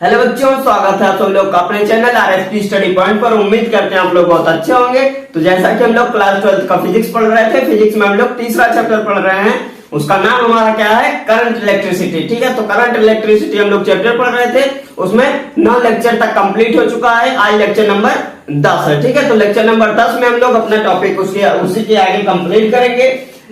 Hello बच्चों, स्वागत है आप सब लोग का अपने चैनल आरएसपी स्टडी पॉइंट पर। उम्मीद करते हैं आप लोग बहुत अच्छे होंगे। तो जैसा कि हम लोग क्लास 12 का फिजिक्स पढ़ रहे थे, फिजिक्स में हम लोग तीसरा चैप्टर पढ़ रहे हैं। उसका नाम हमारा क्या है? Current electricity. ठीक है, तो करंट इलेक्ट्रिसिटी हम लोग चैप्टर पढ़ रहे थे, उसमें 9 लेक्चर तक कंप्लीट हो चुका है। आज लेक्चर नंबर 10 है। ठीक है, तो लेक्चर नंबर 10 में हम लोग अपना टॉपिक उसी के आगे कंप्लीट करेंगे।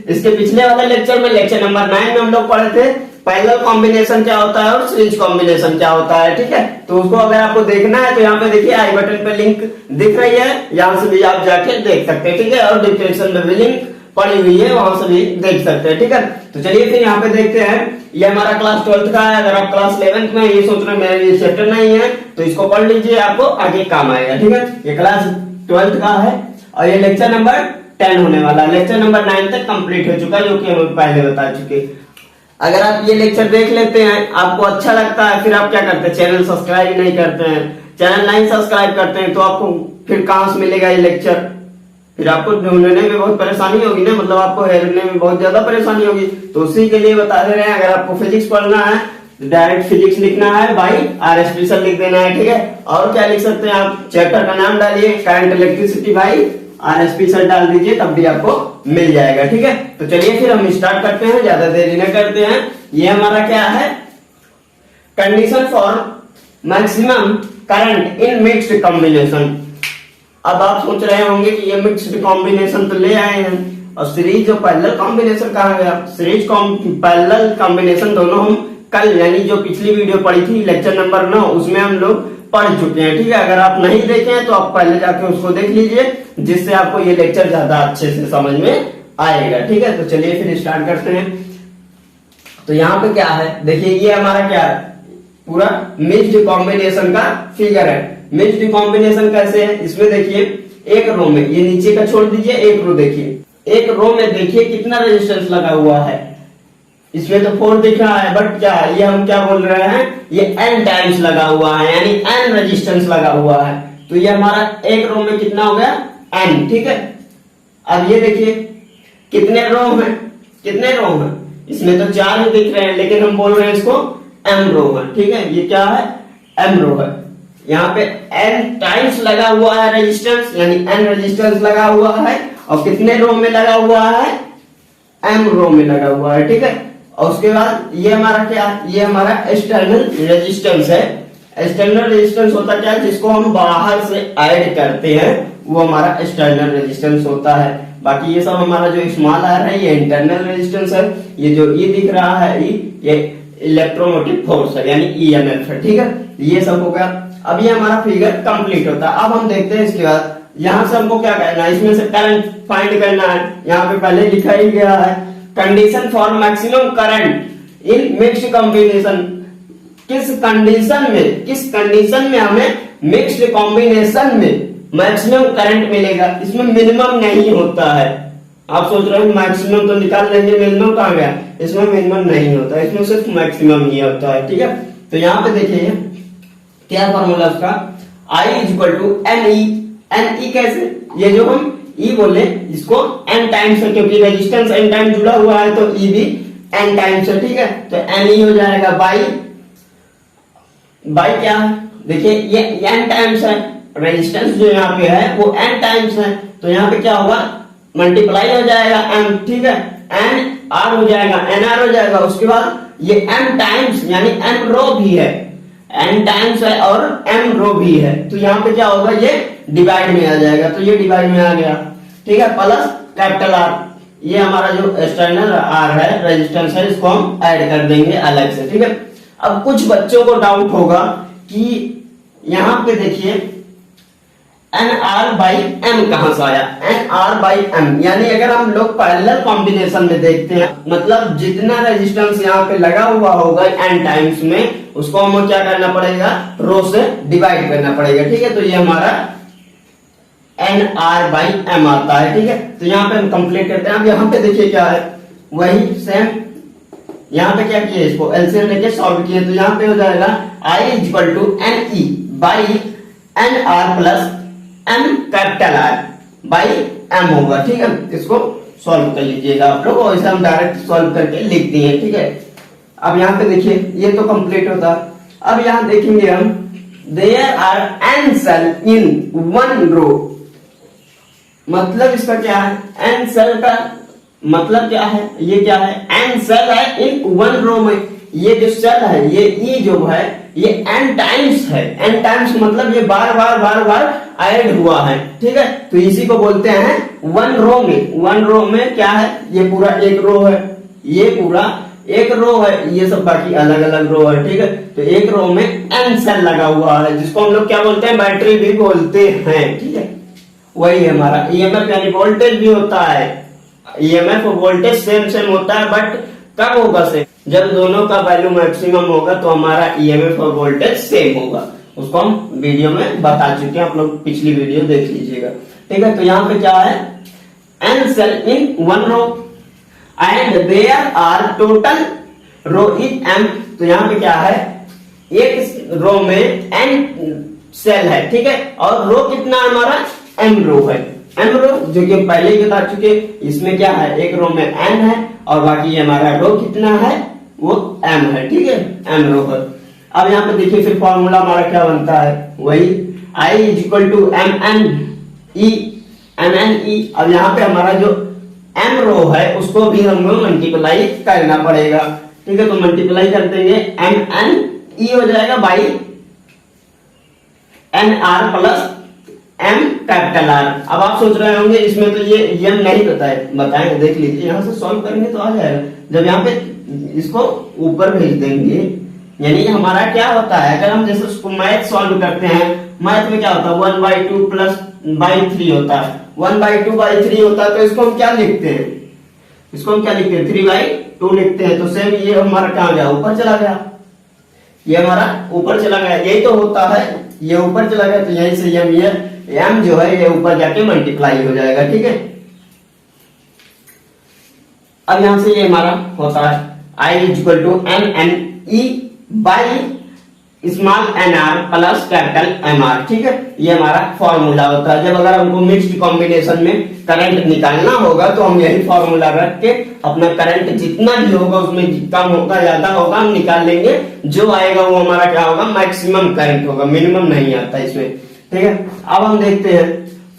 इसके पिछले वाले लेक्चर में, लेक्चर नंबर 9 में हम लोग पढ़े थे पैरेलल कॉम्बिनेशन क्या होता है और सीरीज कॉम्बिनेशन क्या होता है। ठीक है, तो उसको अगर आपको देखना है तो यहाँ पे देखिए आई बटन पे लिंक दिख रही है, यहाँ से भी आप जाके देख सकते हैं। ठीक है, और डिस्क्रिप्शन में भी लिंक पड़ी हुई है, वहां से भी देख सकते हैं। ठीक है, तो चलिए फिर यहाँ पे देखते हैं। ये हमारा क्लास 12 का है। अगर आप क्लास 11 में ये सोच रहे हैं मेरा ये चैप्टर नहीं है तो इसको पढ़ लीजिए, आपको आगे काम आएगा। ठीक है, ये क्लास 12 का है और ये लेक्चर नंबर 10 होने वाला है। लेक्चर नंबर 9 तक कंप्लीट हो चुका है, जो कि हम पहले बता चुके। अगर आप ये लेक्चर देख लेते हैं, आपको अच्छा लगता है, फिर आप क्या करते हैं? चैनल सब्सक्राइब नहीं करते हैं, चैनल नहीं सब्सक्राइब करते हैं तो आपको फिर कहां से मिलेगा ये लेक्चर? फिर आपको ढूंढने में बहुत परेशानी होगी ना, मतलब आपको हेरने में बहुत ज्यादा परेशानी होगी। तो उसी के लिए बता दे रहे हैं, अगर आपको फिजिक्स पढ़ना है तो डायरेक्ट फिजिक्स लिखना है, बाई आरएसपी सर लिख देना है। ठीक है, और क्या लिख सकते हैं आप? चैप्टर का नाम डालिए current electricity by RSP sir डाल दीजिए, तब भी आपको मिल जाएगा। ठीक है, तो चलिए फिर हम स्टार्ट करते हैं, ज्यादा देरी न करते हैं। ये हमारा क्या है? Condition for maximum current in mixed combination. अब आप सोच रहे होंगे कि ये मिक्स्ड कॉम्बिनेशन तो ले आए हैं, और सीरीज और पैरेलल कॉम्बिनेशन कहाँ गया? सीरीज पैरेलल कॉम्बिनेशन दोनों हम कल यानी जो पिछली वीडियो पढ़ी थी लेक्चर नंबर 9, उसमें हम लोग पढ़ चुके हैं। ठीक है, अगर आप नहीं देखे हैं तो आप पहले जाके उसको देख लीजिए, जिससे आपको ये लेक्चर ज्यादा अच्छे से समझ में आएगा। ठीक है, तो चलिए फिर स्टार्ट करते हैं। तो यहाँ पे क्या है? देखिए ये हमारा क्या है? पूरा मिक्स्ड कॉम्बिनेशन का फिगर है। मिक्स्ड कॉम्बिनेशन कैसे है? इसमें देखिए एक रो में, ये नीचे का छोड़ दीजिए, एक रो देखिए, एक रो में देखिए कितना रेजिस्टेंस लगा हुआ है। इसमें तो 4 दिख रहा है, बट क्या ये हम क्या बोल रहे हैं? ये n टाइम्स लगा हुआ है, यानी n रेजिस्टेंस लगा हुआ है। तो ये हमारा एक रो में कितना हो गया? n। ठीक है, अब ये देखिए कितने रो हैं? कितने रो हैं? इसमें तो 4 ही दिख रहे हैं, लेकिन हम बोल रहे हैं इसको m रो है। ठीक है, ये क्या है? m रो है। यहाँ पे n टाइम्स लगा हुआ है रेजिस्टेंस, यानी n रेजिस्टेंस लगा हुआ है, और कितने रो में लगा हुआ है? m रो में लगा हुआ है। ठीक है, और उसके बाद ये हमारा क्या? ये हमारा एक्सटर्नल रेजिस्टेंस है। एक्सटर्नल रेजिस्टेंस होता क्या है? जिसको हम बाहर से ऐड करते हैं, वो हमारा एक्सटर्नल रेजिस्टेंस होता है। बाकी ये सब हमारा जो स्मॉल आर है ये इंटरनल रेजिस्टेंस है। ये जो ई दिख रहा है ये इलेक्ट्रोमोटिव फोर्स है, यानी ईएमएफ है। ठीक है, ये सब हो गया। अब ये हमारा फिगर कंप्लीट होता है। अब हम देखते हैं इसके बाद यहाँ से हमको क्या करना है? इसमें से करंट फाइंड करना है। यहाँ पे पहले लिखा ही गया है condition for maximum current in mixed combination. किस कंडीशन में हमें मिक्स्ड कॉम्बिनेशन में मैक्सिमम करंट मिलेगा? इसमें मिनिमम नहीं होता है। आप सोच रहे हो मैक्सिमम तो निकाल लेंगे, मिनिमम कहाँ गया? इसमें मिनिमम नहीं होता, इसमें सिर्फ मैक्सिमम ही होता है। ठीक है, तो यहाँ पे देखिए क्या फॉर्मूला उसका? I इक्वल टू NE कैसे? ये जो हम E बोले इसको n टाइम्स है, क्योंकि रेजिस्टेंस n टाइम जुड़ा हुआ है, तो E भी n टाइम्स है। ठीक है, तो NE हो जाएगा बाई क्या? देखिए ये n टाइम्स है, रेजिस्टेंस जो यहाँ पे है वो n टाइम्स है, तो यहाँ पे क्या होगा? मल्टीप्लाई हो जाएगा m। ठीक है, n r हो जाएगा, nr हो जाएगा। उसके बाद ये m टाइम्स यानी m रो भी है, n टाइम्स है और m रो भी है, तो यहाँ पे क्या होगा? ये डिवाइड में आ जाएगा, तो ये डिवाइड में आ गया। ठीक है, प्लस कैपिटल R, ये हमारा जो एक्सटर्नल R है, रेजिस्टेंस है, इसको हम ऐड कर देंगे अलग से। ठीक है, अब कुछ बच्चों को डाउट होगा कि यहाँ पे देखिए NR बाई M कहां से आया? NR बाई M यानी अगर हम लोग पैरेलल कॉम्बिनेशन में देखते हैं, मतलब जितना रेजिस्टेंस यहाँ पे लगा हुआ होगा n टाइम्स में, उसको हमें क्या करना पड़ेगा? रो से डिवाइड करना पड़ेगा। ठीक है, तो ये हमारा NR बाई M आता है। ठीक है, तो यहाँ पे हम कंप्लीट करते हैं। अब यहाँ पे देखिए क्या है? वही सेम यहाँ पे क्या किया? इसको एलसीएम लेके सॉल्व किए, तो यहाँ पे हो जाएगा I equal to NE by NR plus M capital R by M होगा। ठीक है, इसको सॉल्व कर लीजिएगा आप लोग, और इसे हम डायरेक्ट सॉल्व करके लिख दिए। ठीक है, अब यहाँ पे देखिए ये तो कंप्लीट होता, अब यहां देखेंगे हम, there are n cell in one row, मतलब इसका क्या है, n सेल का मतलब क्या है, ये क्या है, n सेल है इन वन रो में, ये जो सेल है ये ई जो है ये n टाइम्स है, n टाइम्स मतलब ये बार बार ऐड हुआ है, ठीक है। तो इसी को बोलते हैं वन रो में। वन रो में क्या है, ये पूरा एक रो है, ये पूरा एक रो है, ये सब बाकी अलग अलग रो है, ठीक है। तो एक रो में n सेल लगा हुआ है, जिसको हम लोग क्या बोलते हैं, बैटरी भी बोलते हैं, ठीक है। वही है हमारा ईएमएफ, यानी वोल्टेज भी होता है, ईएमएफ और वोल्टेज सेम होता है, बट कब होगा सेम, जब दोनों का वैल्यू मैक्सिमम होगा तो हमारा ईएमएफ और वोल्टेज सेम होगा। उसको हम वीडियो में बता चुके हैं, आप लोग पिछली वीडियो देख लीजिएगा, ठीक है। तो यहाँ पे क्या है, n cell in one row and there are total row is m। तो यहाँ पे क्या है, एक रो में n सेल है, ठीक है, और रो कितना हमारा m रो है, m रो जो कि पहले ही बता चुके। इसमें क्या है, एक रो में n है और बाकी हमारा रो कितना है, वो m है, ठीक है, m रो है। अब यहाँ पे देखिए फिर फॉर्मूला हमारा क्या बनता है, वही I equal to mn e। अब यहाँ पे हमारा जो m रो है उसको भी हम लोग मल्टीप्लाई करना पड़ेगा, ठीक है। तो मल्टीप्लाई कर देंगे, mn e हो जाएगा by nr plus m capital R। अब आप सोच रहे होंगे इसमें तो ये m नहीं बताएंगे, देख लीजिए, यहाँ से सॉल्व करेंगे तो आ जाएगा। जब यहाँ पे इसको ऊपर भेज देंगे, यानी हमारा क्या होता है, अगर हम जैसे उसको मैथ सॉल्व करते हैं, मैथ में क्या होता है, 1/2 प्लस बाई 3 होता है, 1/2/3 होता है। तो इसको हम क्या लिखते हैं, इसको हम क्या लिखते हैं, 3/2 लिखते हैं। तो सेम ये हमारा कहाँ गया, ऊपर चला गया, ये हमारा ऊपर चला गया, यही तो होता है, ये ऊपर चला गया। तो यहीं से m जो है ये ऊपर जाके मल्टीप्लाई हो जाएगा, ठीक है। अब यहां से ये हमारा होता है I equal to mn e by small nr plus capital mr, ठीक है। ये हमारा फॉर्मूला होता है। जब अगर हमको मिक्स्ड कॉम्बिनेशन में करंट निकालना होगा तो हम यही फॉर्मूला रख के अपना करंट जितना भी होगा उसमें कम होगा ज्यादा होगा हम निकाल लेंगे, जो आएगा वो हमारा क्या होगा, मैक्सिमम करंट होगा, मिनिमम नहीं आता इसमें, ठीक है। अब हम देखते हैं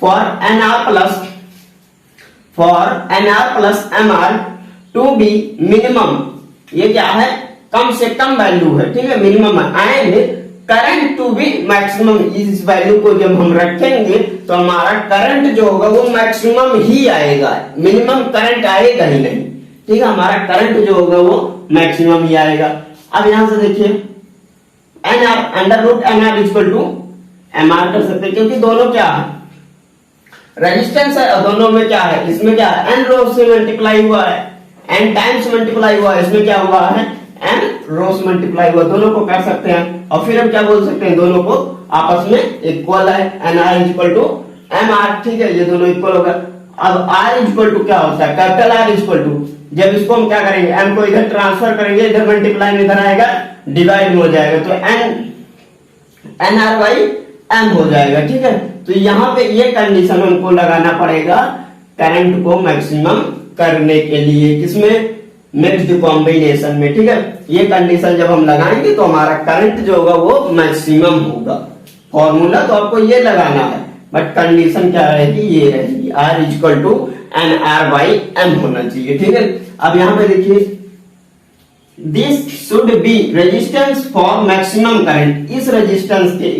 for nr plus mr to be minimum, ये क्या है, कम से कम वैल्यू है, ठीक है, मिनिमम है, and current to be maximum. इस वैल्यू को जब हम रखेंगे तो हमारा करंट जो होगा वो मैक्सिमम ही आएगा, मिनिमम करंट आएगा ही नहीं, ठीक है। हमारा करंट जो होगा वो मैक्सिमम ही आएगा। अब यहां से देखिए nr under root nr equal to mr कर सकते हैं, क्योंकि दोनों क्या है, रेजिस्टेंस है और दोनों में क्या है, इसमें क्या है, n रो से मल्टीप्लाई हुआ है, n टाइम्स मल्टीप्लाई हुआ है, इसमें क्या हुआ है, n रोस मल्टीप्लाई हुआ, दोनों को कर सकते हैं। और फिर हम क्या बोल सकते हैं, दोनों को आपस में इक्वल है, nr इक्वल टू mr, ठीक है, ये दोनों इक्वल होगा। अब r इक्वल टू क्या होता है, कैपिटल R इक्वल टू, जब इसको हम क्या करेंगे, m को इधर ट्रांसफर करेंगे, इधर मल्टीप्लाई में इधर आएगा, डिवाइड हो जाएगा, तो nr बाई m हो जाएगा, ठीक है। तो यहाँ पे ये कंडीशन हमको लगाना पड़ेगा करंट को मैक्सिमम करने के लिए, किसमें, मिक्स्ड कॉम्बिनेशन में, ठीक है। ये कंडीशन जब हम लगाएंगे तो हमारा करंट जो होगा वो मैक्सिमम होगा। फॉर्मूला तो आपको ये लगाना है, बट कंडीशन क्या रहेगी, ये रहेगी R equal to nr by m होना चाहिए, ठीक है। अब यहाँ पे देखिए, this should be resistance for maximum current, इस रेजिस्टेंस के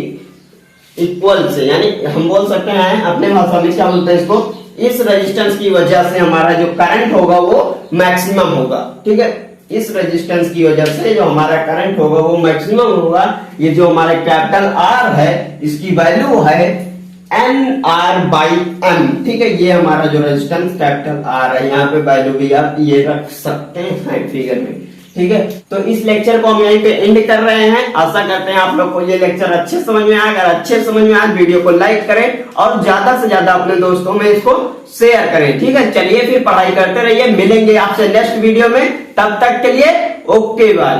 इक्वल से, यानी हम बोल सकते हैं अपने भाषा में क्या बोलते हैं इसको, इस रेजिस्टेंस की वजह से हमारा जो करंट होगा वो मैक्सिमम होगा, ठीक है। इस रेजिस्टेंस की वजह से जो हमारा करंट होगा वो मैक्सिमम होगा। ये जो हमारा कैपिटल R है इसकी वैल्यू है nr बाई m, ठीक है। ये हमारा जो रेजिस्टेंस कैपिटल R है, यहाँ पे वैल्यू भी आप ये रख सकते हैं फिगर में, ठीक है। तो इस लेक्चर को हम यहीं पे एंड कर रहे हैं। आशा करते हैं आप लोग को ये लेक्चर अच्छे समझ में आया। अगर अच्छे समझ में आया वीडियो को लाइक करें और ज्यादा से ज्यादा अपने दोस्तों में इसको शेयर करें, ठीक है। चलिए फिर पढ़ाई करते रहिए, मिलेंगे आपसे नेक्स्ट वीडियो में, तब तक के लिए ओके बाय।